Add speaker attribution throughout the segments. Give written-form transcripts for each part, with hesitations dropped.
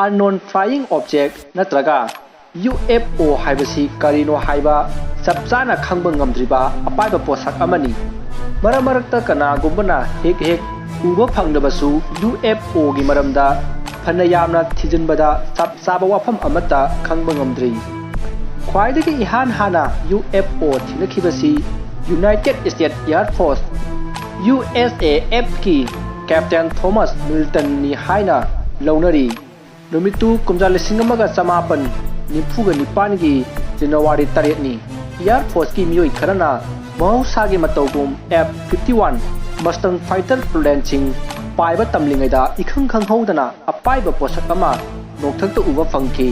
Speaker 1: unknown flying object natraga UFO haibasi karino haiba sapchana khangba ngamdriba apaiba posak amani maramarakta kana gumbana hek uba phangdabasu UFO gi maramda phana yamna thijinbada sapchaba wafam amata khangba ngamdri khwaidagi ihan hana UFO thinakhibasi United States Air Force USAF ki Captain Thomas Milton ni haina launari numitu kumja lising amaga samapan nifuga nipan gi January 8 ni Air Force ki miyoi kharana mahusagi matawgum F-51 Mustang fighter launching paiba tamlingaida ikhang houdana apaiba posak ama nokthakta uba fangki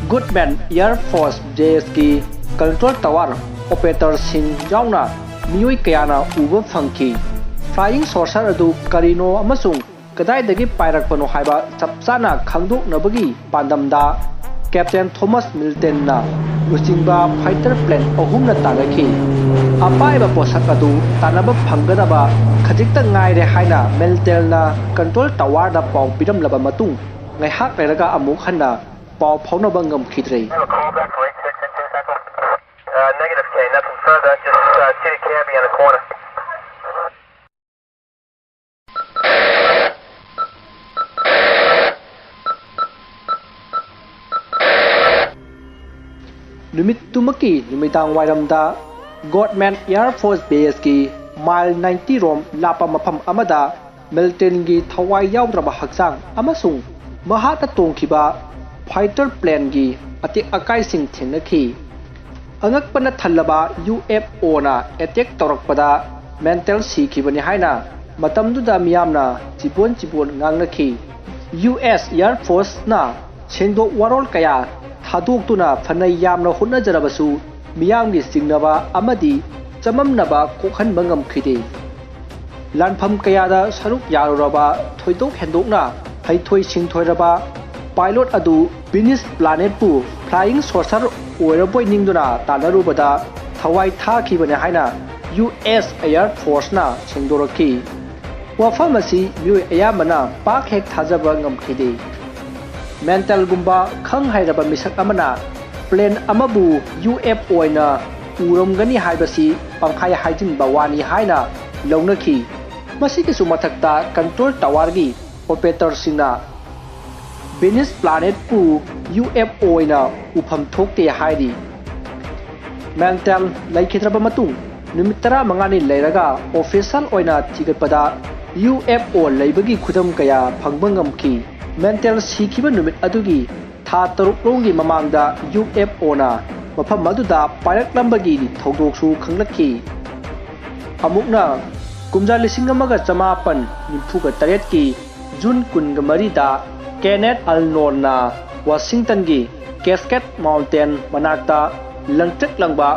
Speaker 1: Goodman Air Force Base ki control tower operator sing yauna miyoi kayana uba fangki flying saucer adu karino amasung kadaidagi pairakpano haiba chapchana khangdoknabagi pandamda Captain Thomas Milton na Asengba fighter plane ahumna tanaki apaiba posak adu tanaba phanggadaba khajikta ngaire haina Milton na control tower da paw piramlaba matung ngaihak leiraga amuk hanna paw phaunaba ngamkhidrei
Speaker 2: negative K, nothing further, just see the cab in the corner.
Speaker 1: Numit tumaki numitang wairamda Goodman Air Force Base ki mile 90 rom lapa mafam amada Milton gi thawai yawdraba haksang amasung mahata tongkhiba fighter plane gi ati akai sing thenakhi angakpana thallaba UFO na attack torakpada mental sikhibani haina matamduda miyamna chibon ngangnakhi US Air Force na sengdok warol kaya thadoktuna phanai yamna honnajarabasu miyamgi singnaba amadi chamamnaba kokhanba ngamkhide lanpham kayada saruk yaruraba thoidok hendokna haithoi singthoiraba pilot adu Venus planet pu flying saucer oiraboi ningduna tanarubada thawai thakhibane haina US Air Force na sengdoraki wafamasi miyoi ayamana pak hek thajaba ngamkhide mental gumba khang hairaba misak amana plane amabu UFO na uramgani haibasi pangkhai haijin bawani haina launakhi masigi sumathakta control tower gi operator singna Venus planet pu UFO na ufam thokte hairi mental laikhitraba matung numitara mangani leiraga official oina thigatpada UFO leibagi khudam kaya phangbangamki mental sikhiba numit adugi tha taruk rongi mamangda UFO na mafam aduda pailaklambagi thodoksu khanglakhi amukna kumja lising amaga chamapan nimfuga taret ki June 13 da Kenneth Arnold na Washington gi Cascade Mountain manakta langchak langba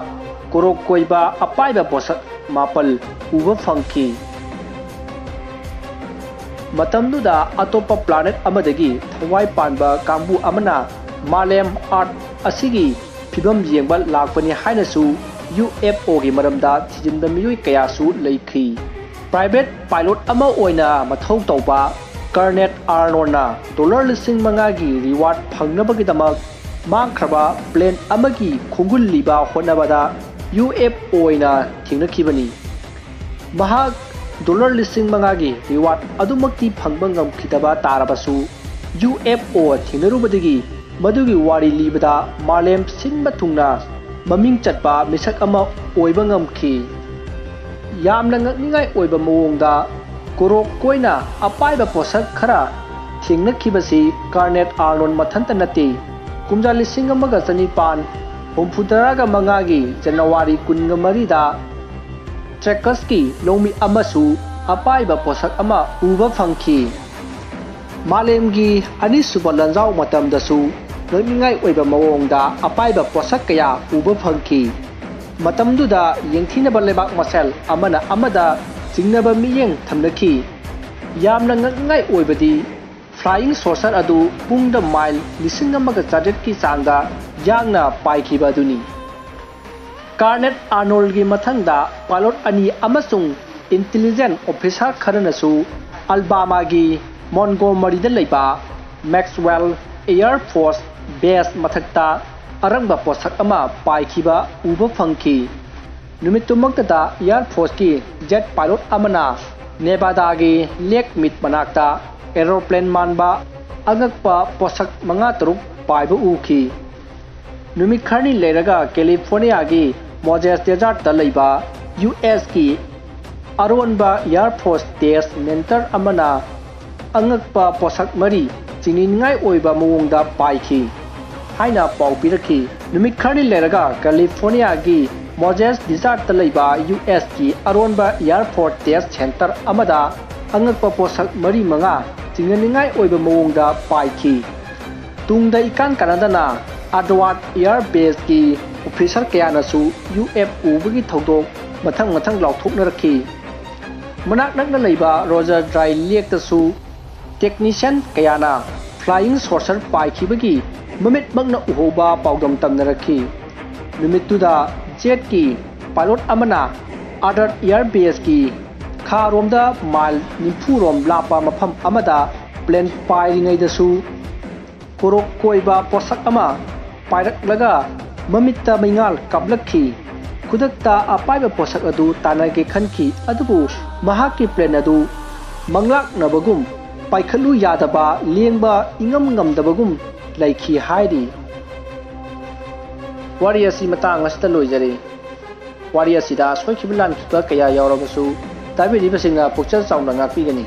Speaker 1: korokoiba apaiba posak mapal uba fangki matamduda atopa planet amadagi thawai panba kambu amana malem art asigi phibam yengba lakpani hainasu UFO gi maramda thijinda miyoi kayasu leikhi private pilot ama oina mathau tauba Kenneth Arnold na $5,000 gi reward phangnabagidama mangkhraba plane amagi khungul liba honabada UFO na thingnakhibani mahak $5,000 gi reward adumakti phangbangam khitaba tarabasu UFO thinarubadagi madugi wari libada malem sinba thungna maming chatpa misak ama oiba ngamkhi yamna ngakningai oiba mawongda korok koina apaiba posak khara thingnakhibasi Kenneth Arnold mathanta nati kumja lising amaga chanipan humfudaraga mangagi January 13 da Trekkerski lomi amasu apaiba posak ama uba fangki malemgi ani suba lanjau matamdasu ngakningai oiba mawongda apaiba posak kaya uba fangki matamduda yengthinaba lebak masel amana amada jingnaba miyeng thamnakhi yamna ngakngai oibadi flying saucer adu pungda mile 1,800 ki changda yangna paikhiba aduni Kenneth Arnold gi mathangda pilot ani amasung intelligence officer kharanasu Alabama gi Montgomery da leiba Maxwell Air Force Base mathakta arangba posak ama paikhiba uba phangki numittumakta Air Force ki jet pilot amana Nevada gi lake mit manakta aeroplane manba angakpa posak manga taruk paiba uki numit kharni leraga California gi Moses Desert ta leiba US ki aronba Air Force Test Center amana angakpa posak mari chingningai oiba mawongda paikhi haina pau piraki numit kharni leraga California gi Moses Desert ta leiba US ki aronba Air Force Test Center amada angakpa posak mari manga chingningai oiba mawongda paikhi tungda ikan kanadana Adwat Air Base ki officer kayanasu UFO bagi thodok mathang lauthoknarakhi manak nakna leiba Roger Dry Lake tasu technician kayana flying saucer paikhibagi mamit magna uhoba paudam tamnarakhi numittuda jet ki pilot amana Other Air Base ki kharomda mile nimfu rom lapa mafam amada plane pairingai dasu korok koiba posak ama pairak laga mamitta maingal kablakhi khudakta apaiba posak adu tanage khanki adubu mahaki plane adu manglak nabagum paikhalu yadaba lengba ingam ngamdabagum laikhi haidi wari asi matang asta loijare wari asida soikhiblan khiba kaya yawrabasu tabiri basinga pukchal chauna ngakpigani